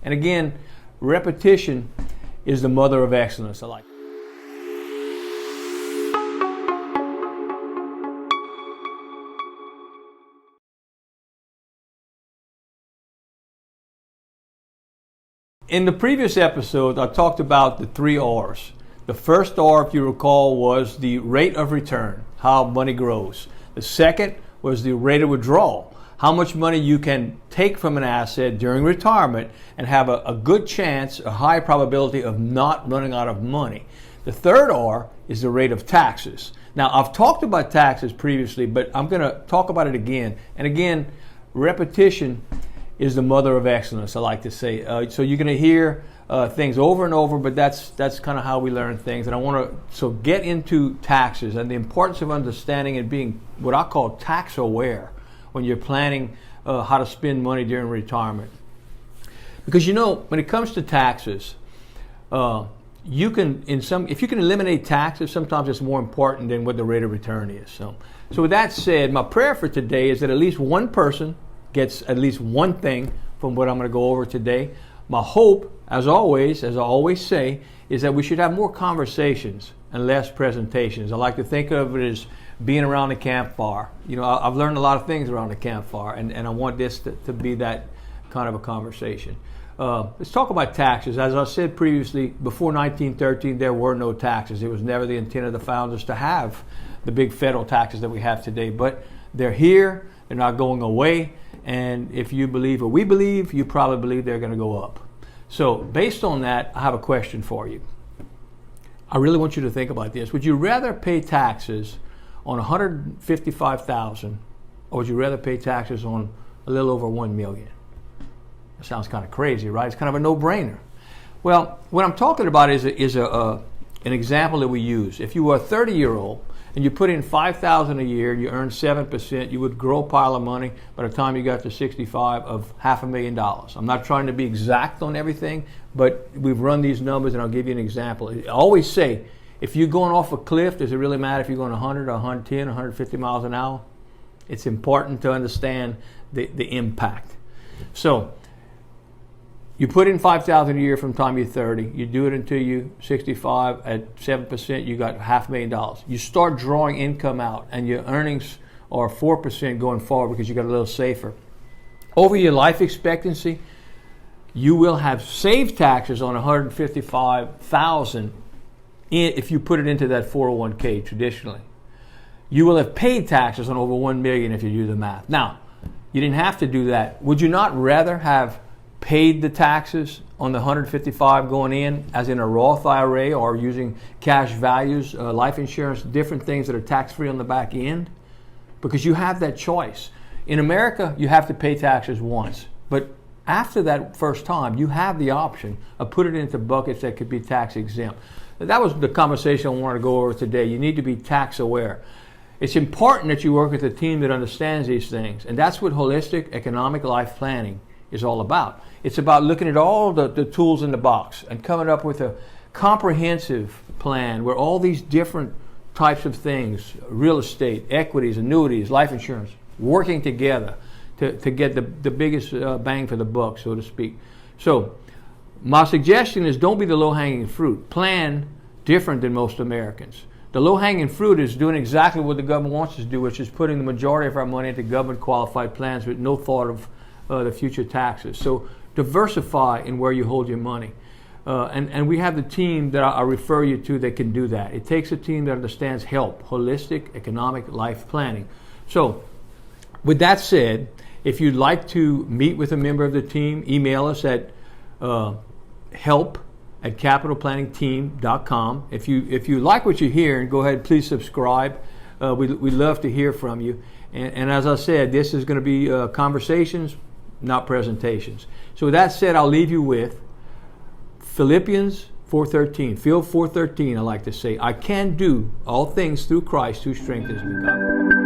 And again, repetition is the mother of excellence. I like it. In the previous episode, I talked about the 3 R's. The first R, if you recall, was the rate of return, how money grows. The second was the rate of withdrawal, how much money you can take from an asset during retirement and have a good chance, a high probability of not running out of money. The third R is the rate of taxes. Now, I've talked about taxes previously, but I'm going to talk about it again. And again, repetition is the mother of excellence, I like to say. So you're going to hear things over and over, but that's kind of how we learn things. And I want to get into taxes and the importance of understanding and being what I call tax aware when you're planning how to spend money during retirement. Because when it comes to taxes, you can if you can eliminate taxes, sometimes it's more important than what the rate of return is. So with that said, my prayer for today is that at least one person gets at least one thing from what I'm going to go over today. My hope, as I always say, is that we should have more conversations and less presentations. I like to think of it as being around the campfire. I've learned a lot of things around the campfire, and I want this to be that kind of a conversation. Let's talk about taxes. As I said previously, before 1913, there were no taxes. It was never the intent of the founders to have the big federal taxes that we have today, but they're here. They're not going away. And if you believe what we believe, you probably believe they're going to go up. So based on that, I have a question for you. I really want you to think about this. Would you rather pay taxes on $155,000, or would you rather pay taxes on a little over $1 million? That sounds kind of crazy, right? It's kind of a no-brainer. Well, what I'm talking about is an example that we use. If you were a 30-year-old and you put in $5,000 a year, you earn 7%, you would grow a pile of money by the time you got to 65 of $500,000. I'm not trying to be exact on everything, but we've run these numbers and I'll give you an example. I always say, if you're going off a cliff, does it really matter if you're going 100 or 110, 150 miles an hour? It's important to understand the impact. So you put in $5,000 a year from the time you're 30. You do it until you're 65 at 7%, you got $500,000. You start drawing income out and your earnings are 4% going forward because you got a little safer. Over your life expectancy, you will have saved taxes on $155,000 if you put it into that 401k traditionally. You will have paid taxes on over $1 million if you do the math. Now, you didn't have to do that. Would you not rather have paid the taxes on the $155 going in, as in a Roth IRA or using cash values, life insurance, different things that are tax-free on the back end? Because you have that choice. In America, you have to pay taxes once, but after that first time, you have the option of putting it into buckets that could be tax exempt. That was the conversation I wanted to go over today. You need to be tax aware. It's important that you work with a team that understands these things, and that's what holistic economic life planning is all about. It's about looking at all the tools in the box and coming up with a comprehensive plan where all these different types of things, real estate, equities, annuities, life insurance, working together to get the biggest bang for the buck, so to speak. So my suggestion is don't be the low-hanging fruit. Plan different than most Americans. The low-hanging fruit is doing exactly what the government wants us to do, which is putting the majority of our money into government-qualified plans with no thought of the future taxes. So diversify in where you hold your money. And we have the team that I refer you to that can do that. It takes a team that understands HELP, holistic economic life planning. So with that said, if you'd like to meet with a member of the team, email us at help@capitalplanningteam.com. If you like what you hear, and go ahead, please subscribe. We'd love to hear from you. And as I said, this is going to be conversations, not presentations. So with that said, I'll leave you with Philippians 4:13. Phil 4:13, I like to say, I can do all things through Christ who strengthens me. God.